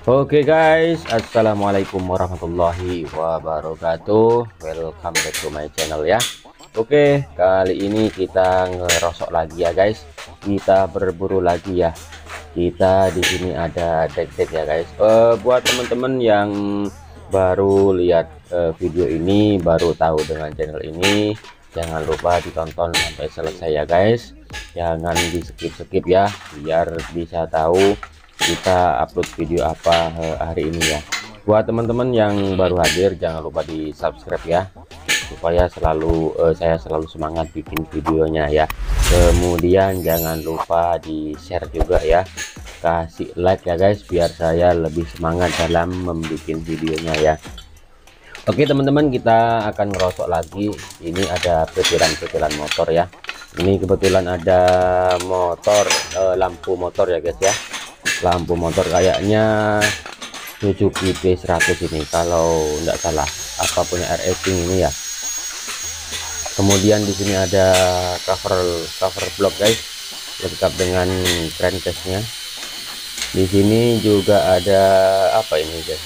Oke guys, assalamualaikum warahmatullahi wabarakatuh. Welcome back to my channel ya. Oke, kali ini kita ngerosok lagi ya guys. Kita berburu lagi ya. Kita di sini ada deck-deck ya guys. Buat teman-teman yang baru lihat video ini, baru tahu dengan channel ini, jangan lupa ditonton sampai selesai ya guys. Jangan di skip-skip ya, biar bisa tahu kita upload video apa hari ini ya. Buat teman-teman yang baru hadir, jangan lupa di subscribe ya, supaya saya selalu semangat bikin videonya ya. Kemudian jangan lupa di share juga ya, kasih like ya guys, biar saya lebih semangat dalam membuat videonya ya. Oke teman-teman, kita akan ngerosok lagi. Ini ada petiran motor ya. Ini kebetulan ada motor, lampu motor ya guys ya. Lampu motor kayaknya Suzuki B100 ini kalau enggak salah, apa punya air racing ini ya. Kemudian di sini ada cover block guys, lengkap dengan crankcase-nya. Di sini juga ada apa ini guys,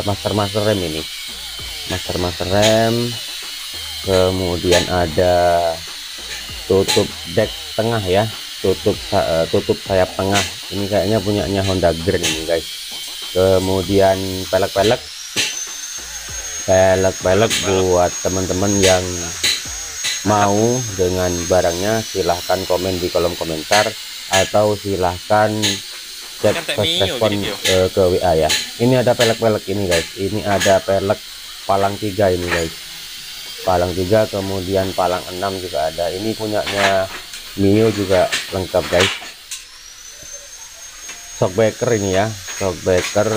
master rem ini, master rem. Kemudian ada tutup deck tengah ya, tutup sayap tengah. Ini kayaknya punyanya Honda Grand ini guys. Kemudian pelek buat teman-teman yang mau dengan barangnya, silahkan komen di kolom komentar atau silahkan chat respon ke WA ya. Ini ada pelek ini guys. Ini ada pelek palang 3 ini guys, palang 3, kemudian palang 6 juga ada. Ini punyanya Mio juga lengkap guys. Shockbreaker ini ya, shockbreaker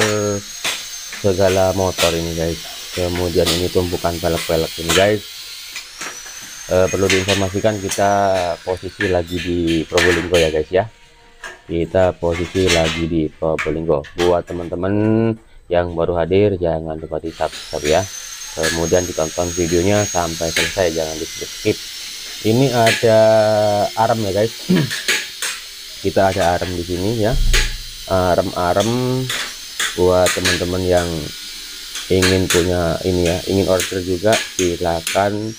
segala motor ini guys. Kemudian ini tumpukan pelek ini guys. Perlu diinformasikan, kita posisi lagi di Probolinggo ya guys ya. Kita posisi lagi di Probolinggo. Buat teman-teman yang baru hadir, jangan lupa di subscribe ya, kemudian ditonton videonya sampai selesai, jangan di skip. Ini ada arem ya guys. Kita ada arem di sini ya, arem buat teman-teman yang ingin punya ini ya, ingin order juga, silakan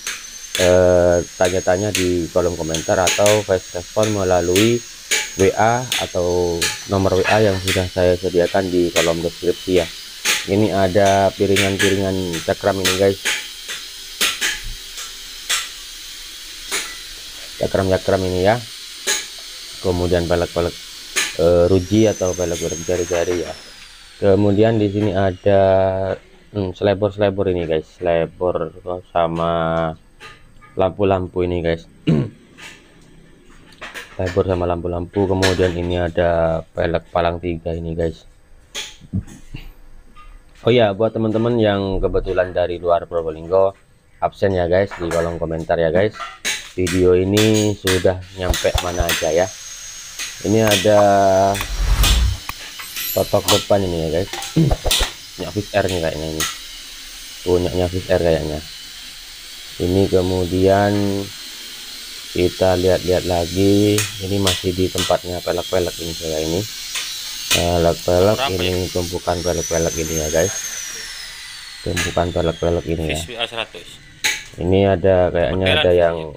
tanya-tanya di kolom komentar atau voice respon melalui WA atau nomor WA yang sudah saya sediakan di kolom deskripsi ya. Ini ada piringan cakram ini guys, cakram ini ya. Kemudian pelek ruji atau pelek jari-jari ya. Kemudian di sini ada selebor ini guys, selebor sama lampu-lampu ini guys. Selebor sama lampu-lampu. Kemudian ini ada pelek palang 3 ini guys. Oh ya, buat teman-teman yang kebetulan dari luar Probolinggo, absen ya guys, di kolom komentar ya guys, video ini sudah nyampe mana aja ya. Ini ada totok depan ini ya guys, punya Fish Air nih kayaknya, ini punyanya Fish Air kayaknya ini. Kemudian kita lihat lagi, ini masih di tempatnya pelek ini saya, ini pelek ini, tumpukan pelek ini ya guys, tumpukan pelek ini ya. Ini ada kayaknya ada yang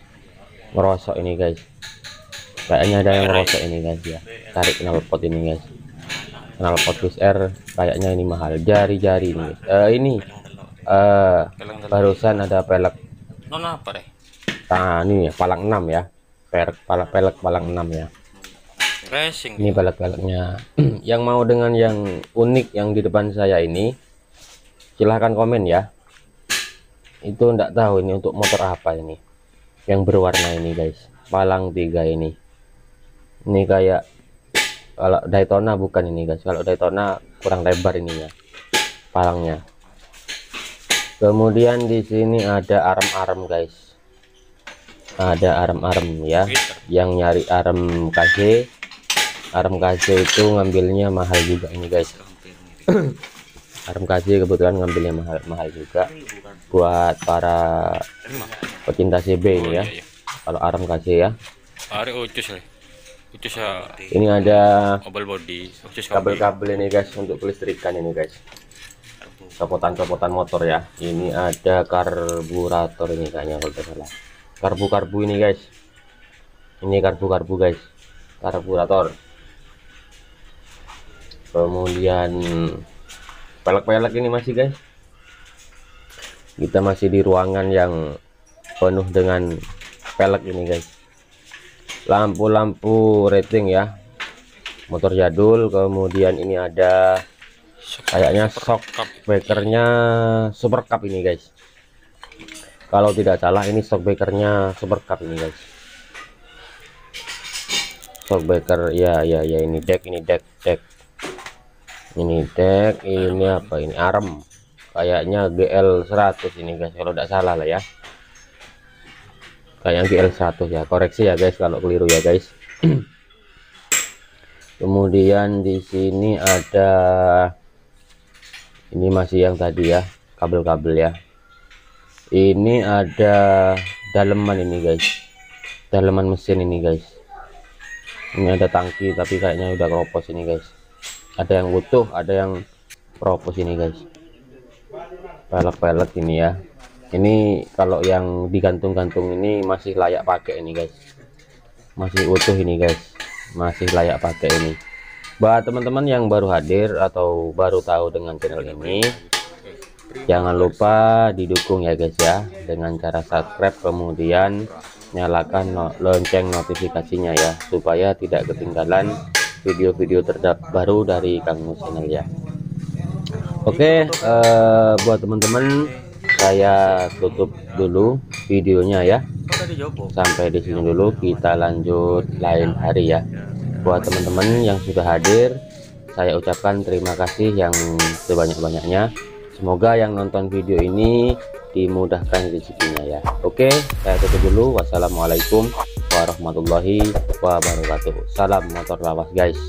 ngerosok ini guys, kayaknya ada yang ngerosok ini guys ya. Tarik knalpot ini guys, knalpot Fish Air, kayaknya ini mahal, jari-jari ini guys. Ini barusan ada pelek ini ya, palang 6 ya, pelek palang 6 ya. Ini peleknya. Yang mau dengan yang unik yang di depan saya ini, silahkan komen ya. Itu enggak tahu ini untuk motor apa ini, yang berwarna ini guys, palang 3 ini. Ini kayak, kalau Daytona bukan ini guys, kalau Daytona kurang lebar ininya palangnya. Kemudian di sini ada arem guys, ada arem ya. Yang nyari arem KJ itu ngambilnya mahal juga ini guys. Arem KJ kebetulan ngambilnya mahal juga buat para pecinta CB ini ya. Kalau arem KJ ya, khusus ya Ini ada mobile body, khusus kabel-kabel ini guys untuk kelistrikan ini guys. Copotan-copotan motor ya. Ini ada karburator ini kayaknya kalau tidak salah. Karbu-karbu ini guys. Ini karbu-karbu guys. Karburator. Kemudian pelek-pelek ini masih guys. Kita masih di ruangan yang penuh dengan pelek ini guys. Lampu-lampu rating ya, motor jadul. Kemudian ini ada kayaknya shock breakernya Super Cup ini guys, kalau tidak salah ini shock breakernya Super Cup ini guys. Shock breaker ya ini deck ini ini apa ini arm kayaknya GL 100 ini guys kalau tidak salah lah ya, kayak GL 100 ya, koreksi ya guys kalau keliru ya guys. Kemudian di sini ada ini masih yang tadi ya, kabel-kabel ya. Ini ada daleman ini guys, daleman mesin ini guys. Ini ada tangki tapi kayaknya udah keropos ini guys, ada yang utuh ada yang keropos ini guys. Pelek-pelek ini ya, ini kalau yang digantung-gantung ini masih layak pakai ini guys, masih utuh ini guys, masih layak pakai ini. Buat teman-teman yang baru hadir atau baru tahu dengan channel ini, jangan lupa didukung ya guys ya, dengan cara subscribe kemudian nyalakan lonceng notifikasinya ya, supaya tidak ketinggalan video-video terbaru dari Kang Mus channel ya. Oke, buat teman-teman saya tutup dulu videonya ya, sampai di sini dulu, kita lanjut lain hari ya. Buat teman-teman yang sudah hadir, saya ucapkan terima kasih yang sebanyak-banyaknya. Semoga yang nonton video ini dimudahkan rezekinya ya. Oke, saya tutup dulu. Wassalamualaikum warahmatullahi wabarakatuh. Salam motor lawas guys.